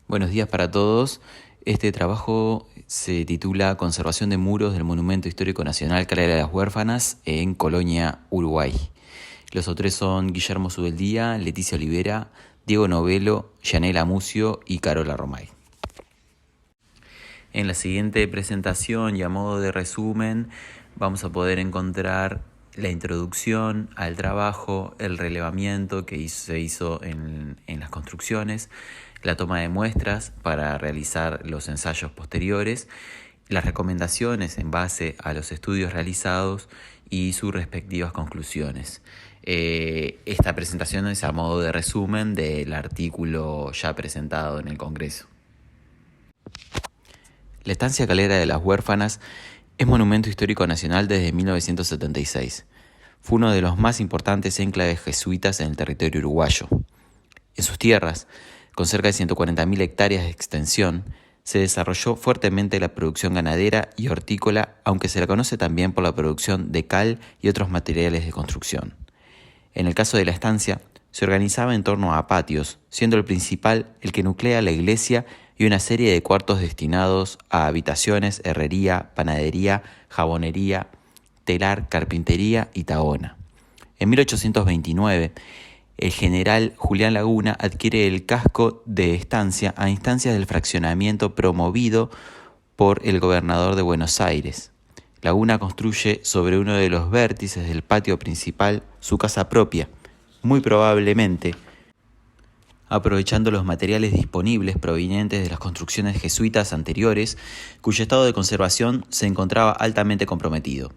Buenos días para todos. Este trabajo se titula Conservación de muros del Monumento Histórico Nacional Calera de las Huérfanas en Colonia, Uruguay. Los autores son Guillermo Subeldía, Leticia Olivera, Diego Novelo, Yanela Mucio y Carola Romay. En la siguiente presentación y a modo de resumen vamos a poder encontrar la introducción al trabajo, el relevamiento que se hizo en las construcciones, la toma de muestras para realizar los ensayos posteriores, las recomendaciones en base a los estudios realizados y sus respectivas conclusiones. Esta presentación es a modo de resumen del artículo ya presentado en el Congreso. La estancia Calera de las Huérfanas es monumento histórico nacional desde 1976. Fue uno de los más importantes enclaves jesuitas en el territorio uruguayo. En sus tierras, con cerca de 140.000 hectáreas de extensión, se desarrolló fuertemente la producción ganadera y hortícola, aunque se la conoce también por la producción de cal y otros materiales de construcción. En el caso de la estancia, se organizaba en torno a patios, siendo el principal el que nuclea la iglesia y una serie de cuartos destinados a habitaciones, herrería, panadería, jabonería, telar, carpintería y tahona. En 1829, el general Julián Laguna adquiere el casco de estancia a instancias del fraccionamiento promovido por el gobernador de Buenos Aires. Laguna construye sobre uno de los vértices del patio principal su casa propia, muy probablemente aprovechando los materiales disponibles provenientes de las construcciones jesuitas anteriores, cuyo estado de conservación se encontraba altamente comprometido.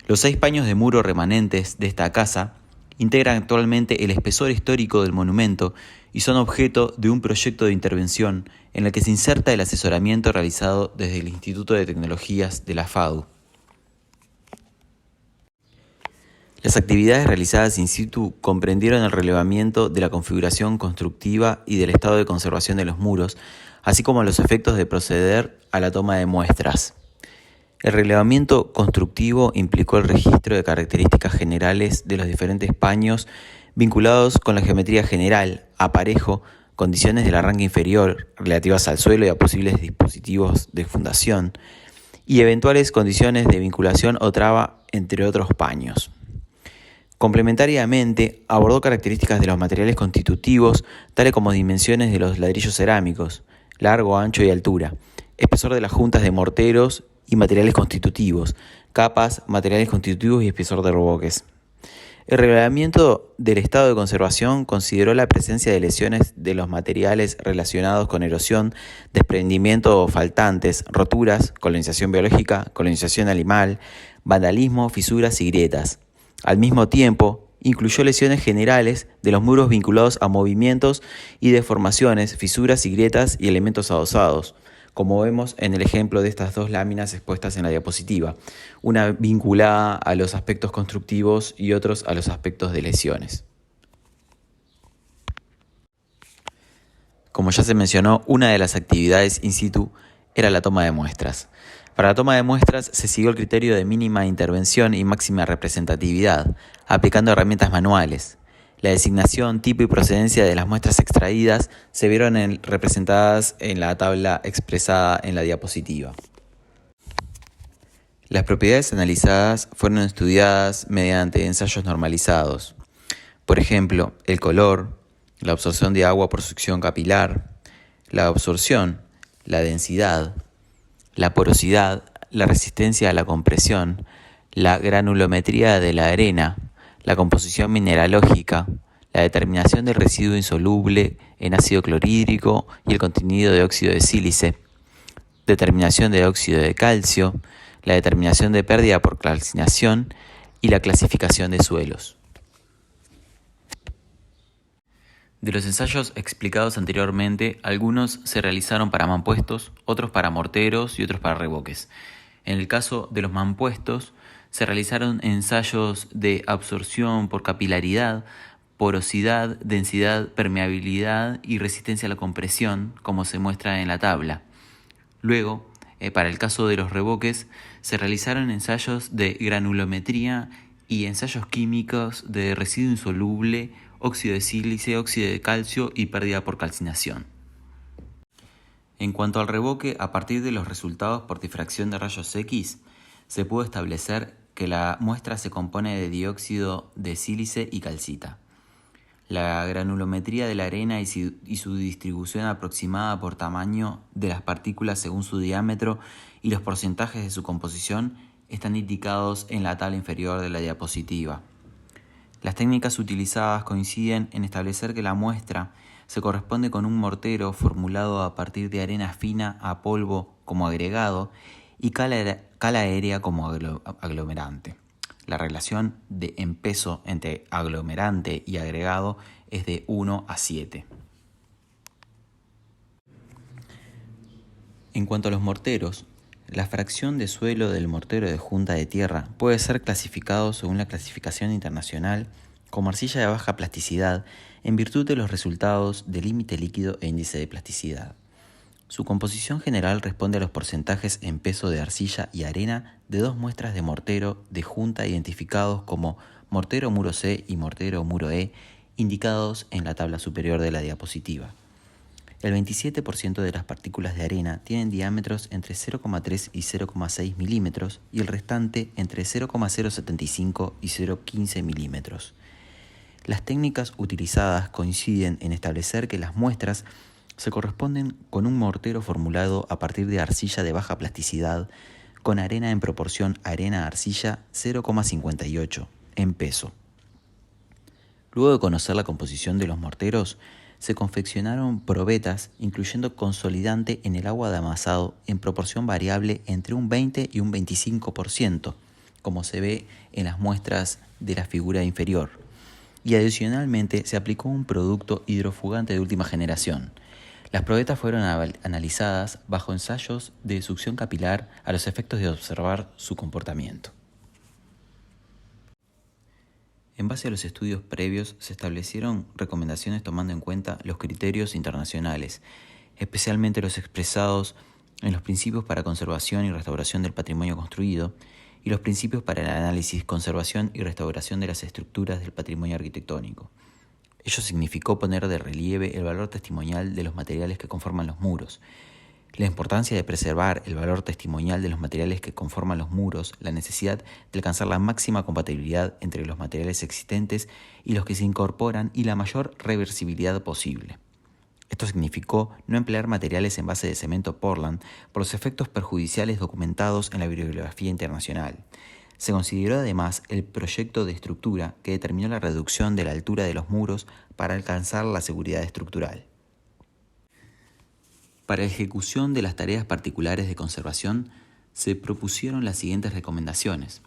Los 6 paños de muro remanentes de esta casa integran actualmente el espesor histórico del monumento y son objeto de un proyecto de intervención en el que se inserta el asesoramiento realizado desde el Instituto de Tecnologías de la FADU. Las actividades realizadas in situ comprendieron el relevamiento de la configuración constructiva y del estado de conservación de los muros, así como los efectos de proceder a la toma de muestras. El relevamiento constructivo implicó el registro de características generales de los diferentes paños vinculados con la geometría general, aparejo, condiciones del arranque inferior relativas al suelo y a posibles dispositivos de fundación, y eventuales condiciones de vinculación o traba entre otros paños. Complementariamente, abordó características de los materiales constitutivos, tales como dimensiones de los ladrillos cerámicos, largo, ancho y altura, espesor de las juntas de morteros y materiales constitutivos, capas, materiales constitutivos y espesor de revoques. El relevamiento del estado de conservación consideró la presencia de lesiones de los materiales relacionados con erosión, desprendimiento o faltantes, roturas, colonización biológica, colonización animal, vandalismo, fisuras y grietas. Al mismo tiempo, incluyó lesiones generales de los muros vinculados a movimientos y deformaciones, fisuras y grietas y elementos adosados, como vemos en el ejemplo de estas 2 láminas expuestas en la diapositiva, una vinculada a los aspectos constructivos y otros a los aspectos de lesiones. Como ya se mencionó, una de las actividades in situ era la toma de muestras. Para la toma de muestras se siguió el criterio de mínima intervención y máxima representatividad, aplicando herramientas manuales. La designación, tipo y procedencia de las muestras extraídas se vieron representadas en la tabla expresada en la diapositiva. Las propiedades analizadas fueron estudiadas mediante ensayos normalizados. Por ejemplo, el color, la absorción de agua por succión capilar, la absorción, la densidad, la porosidad, la resistencia a la compresión, la granulometría de la arena, la composición mineralógica, la determinación del residuo insoluble en ácido clorhídrico y el contenido de óxido de sílice, determinación de óxido de calcio, la determinación de pérdida por calcinación y la clasificación de suelos. De los ensayos explicados anteriormente, algunos se realizaron para mampuestos, otros para morteros y otros para revoques. En el caso de los mampuestos, se realizaron ensayos de absorción por capilaridad, porosidad, densidad, permeabilidad y resistencia a la compresión, como se muestra en la tabla. Luego, para el caso de los revoques, se realizaron ensayos de granulometría y ensayos químicos de residuo insoluble, óxido de sílice, óxido de calcio y pérdida por calcinación. En cuanto al revoque, a partir de los resultados por difracción de rayos X, se pudo establecer que la muestra se compone de dióxido de sílice y calcita. La granulometría de la arena y su distribución aproximada por tamaño de las partículas según su diámetro y los porcentajes de su composición están indicados en la tabla inferior de la diapositiva. Las técnicas utilizadas coinciden en establecer que la muestra se corresponde con un mortero formulado a partir de arena fina a polvo como agregado y cala aérea como aglomerante. La relación en peso entre aglomerante y agregado es de 1 a 7. En cuanto a los morteros, la fracción de suelo del mortero de junta de tierra puede ser clasificado según la clasificación internacional como arcilla de baja plasticidad en virtud de los resultados de límite líquido e índice de plasticidad. Su composición general responde a los porcentajes en peso de arcilla y arena de dos muestras de mortero de junta identificados como mortero muro C y mortero muro E, indicados en la tabla superior de la diapositiva. El 27% de las partículas de arena tienen diámetros entre 0,3 y 0,6 milímetros y el restante entre 0,075 y 0,15 milímetros. Las técnicas utilizadas coinciden en establecer que las muestras se corresponden con un mortero formulado a partir de arcilla de baja plasticidad con arena en proporción arena-arcilla 0,58 en peso. Luego de conocer la composición de los morteros, se confeccionaron probetas incluyendo consolidante en el agua de amasado en proporción variable entre un 20 y un 25%, como se ve en las muestras de la figura inferior. Y adicionalmente se aplicó un producto hidrofugante de última generación. Las probetas fueron analizadas bajo ensayos de succión capilar a los efectos de observar su comportamiento. En base a los estudios previos se establecieron recomendaciones tomando en cuenta los criterios internacionales, especialmente los expresados en los principios para conservación y restauración del patrimonio construido y los principios para el análisis, conservación y restauración de las estructuras del patrimonio arquitectónico. Ello significó poner de relieve el valor testimonial de los materiales que conforman los muros, la importancia de preservar el valor testimonial de los materiales que conforman los muros, la necesidad de alcanzar la máxima compatibilidad entre los materiales existentes y los que se incorporan y la mayor reversibilidad posible. Esto significó no emplear materiales en base de cemento Portland por los efectos perjudiciales documentados en la bibliografía internacional. Se consideró además el proyecto de estructura que determinó la reducción de la altura de los muros para alcanzar la seguridad estructural. Para la ejecución de las tareas particulares de conservación, se propusieron las siguientes recomendaciones.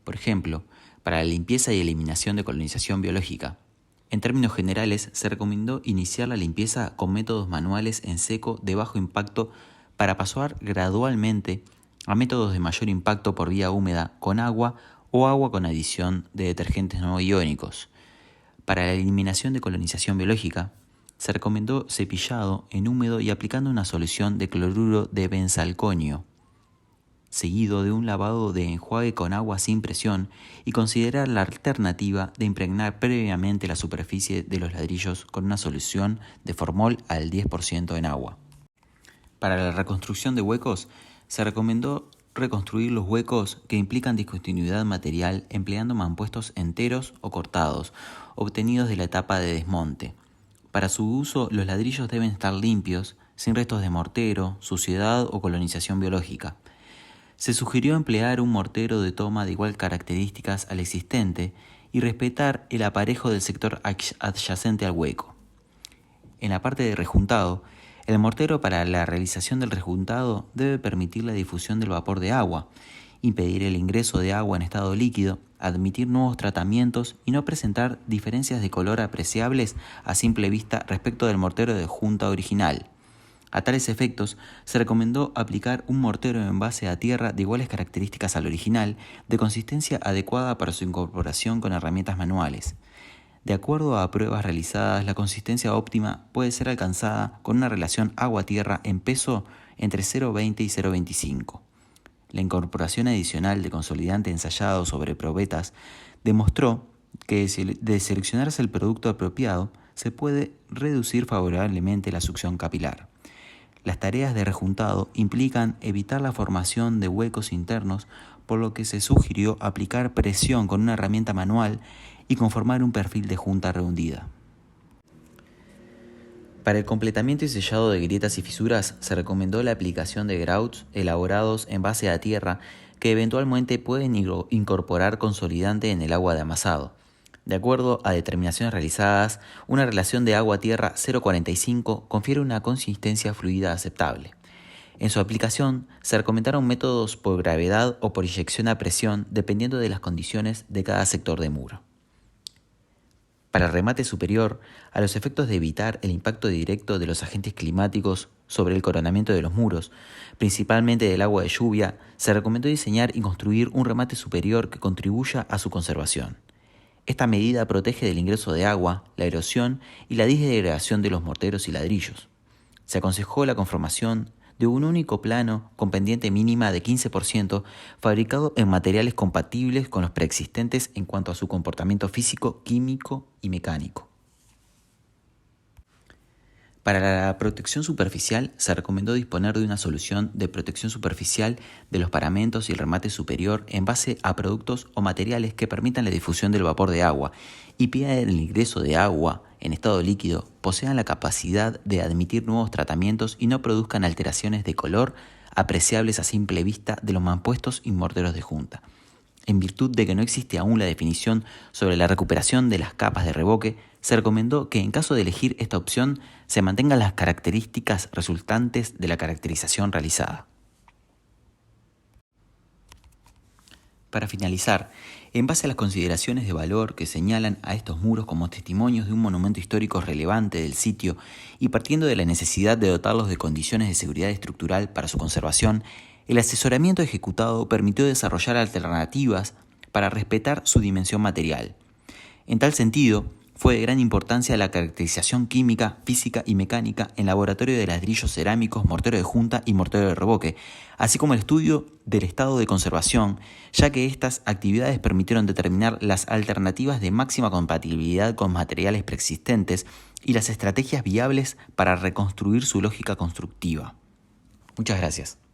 Por ejemplo, para la limpieza y eliminación de colonización biológica. En términos generales, se recomendó iniciar la limpieza con métodos manuales en seco de bajo impacto para pasar gradualmente a métodos de mayor impacto por vía húmeda con agua o agua con adición de detergentes no iónicos. Para la eliminación de colonización biológica, se recomendó cepillado en húmedo y aplicando una solución de cloruro de benzalconio, seguido de un lavado de enjuague con agua sin presión y considerar la alternativa de impregnar previamente la superficie de los ladrillos con una solución de formol al 10% en agua. Para la reconstrucción de huecos, se recomendó reconstruir los huecos que implican discontinuidad material empleando mampuestos enteros o cortados, obtenidos de la etapa de desmonte. Para su uso, los ladrillos deben estar limpios, sin restos de mortero, suciedad o colonización biológica. Se sugirió emplear un mortero de toma de igual características al existente y respetar el aparejo del sector adyacente al hueco. En la parte de rejuntado, el mortero para la realización del rejuntado debe permitir la difusión del vapor de agua, impedir el ingreso de agua en estado líquido, admitir nuevos tratamientos y no presentar diferencias de color apreciables a simple vista respecto del mortero de junta original. A tales efectos, se recomendó aplicar un mortero en base a tierra de iguales características al original, de consistencia adecuada para su incorporación con herramientas manuales. De acuerdo a pruebas realizadas, la consistencia óptima puede ser alcanzada con una relación agua-tierra en peso entre 0,20 y 0,25. La incorporación adicional de consolidante ensayado sobre probetas demostró que de seleccionarse el producto apropiado se puede reducir favorablemente la succión capilar. Las tareas de rejuntado implican evitar la formación de huecos internos, por lo que se sugirió aplicar presión con una herramienta manual y conformar un perfil de junta rehundida. Para el completamiento y sellado de grietas y fisuras se recomendó la aplicación de grouts elaborados en base a tierra que eventualmente pueden incorporar consolidante en el agua de amasado. De acuerdo a determinaciones realizadas, una relación de agua-tierra 0,45 confiere una consistencia fluida aceptable. En su aplicación se recomendaron métodos por gravedad o por inyección a presión dependiendo de las condiciones de cada sector de muro. Para el remate superior, a los efectos de evitar el impacto directo de los agentes climáticos sobre el coronamiento de los muros, principalmente del agua de lluvia, se recomendó diseñar y construir un remate superior que contribuya a su conservación. Esta medida protege del ingreso de agua, la erosión y la disgregación de los morteros y ladrillos. Se aconsejó la conformación de un único plano con pendiente mínima de 15%, fabricado en materiales compatibles con los preexistentes en cuanto a su comportamiento físico, químico y mecánico. Para la protección superficial se recomendó disponer de una solución de protección superficial de los paramentos y el remate superior en base a productos o materiales que permitan la difusión del vapor de agua y pidan el ingreso de agua en estado líquido, posean la capacidad de admitir nuevos tratamientos y no produzcan alteraciones de color apreciables a simple vista de los mampuestos y morteros de junta. En virtud de que no existe aún la definición sobre la recuperación de las capas de revoque, se recomendó que en caso de elegir esta opción se mantengan las características resultantes de la caracterización realizada. Para finalizar, en base a las consideraciones de valor que señalan a estos muros como testimonios de un monumento histórico relevante del sitio y partiendo de la necesidad de dotarlos de condiciones de seguridad estructural para su conservación, el asesoramiento ejecutado permitió desarrollar alternativas para respetar su dimensión material. En tal sentido, fue de gran importancia la caracterización química, física y mecánica en laboratorio de ladrillos cerámicos, mortero de junta y mortero de revoque, así como el estudio del estado de conservación, ya que estas actividades permitieron determinar las alternativas de máxima compatibilidad con materiales preexistentes y las estrategias viables para reconstruir su lógica constructiva. Muchas gracias.